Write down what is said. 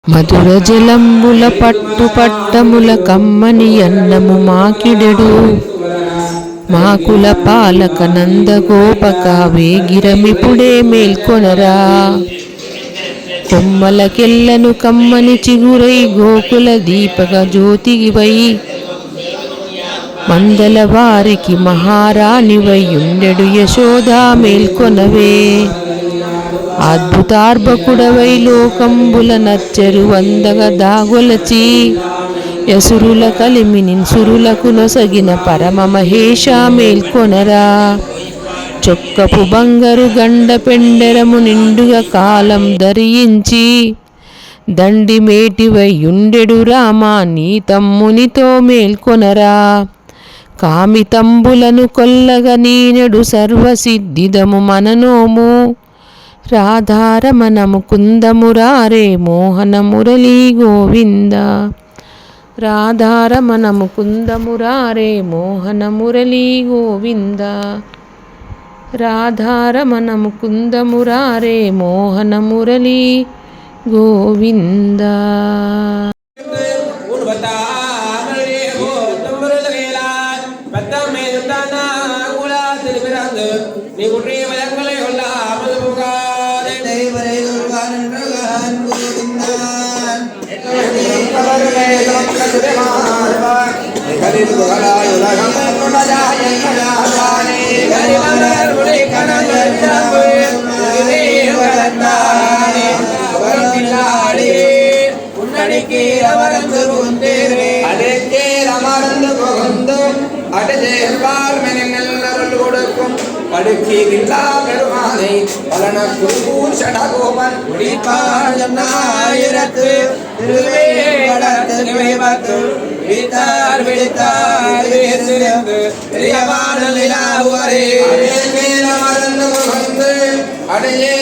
మధుర జలంబుల పట్టు పట్టముల కమ్మని అన్నము మాకిడెడు మాకుల పాలక నందగోపక వేగిరమిపుడే మేల్కొనరా. కొమ్మలకెల్లను కమ్మని చిగురై గోకుల దీపక జ్యోతివై మందల వారికి మహారాణివై ఉండెడు యశోదా మేల్కొనవే. అద్భుతార్భకుడవై లోకంబుల నచ్చరు వందగ దాగొలచి యసురుల కలిమిని సురులకు నొసగిన పరమ మహేష మేల్కొనరా. చొక్కపు బంగారు గండ పెండెరము నిండుగా కాలం ధరించి దండి మేటివై ఉండెడు రామా నీ తమ్మునితో మేల్కొనరా. కామితంబులను కొల్లగ నీనెడు సర్వసిద్ధిదము మననోము రాధారమణము కుందమురారే మోహన మురళీ గోవింద. రాధారమణము కుందమురారే మోహన మురళీ గోవింద. రాధారమణము కుందమురారే మోహన మురళీ గోవింద. அடையே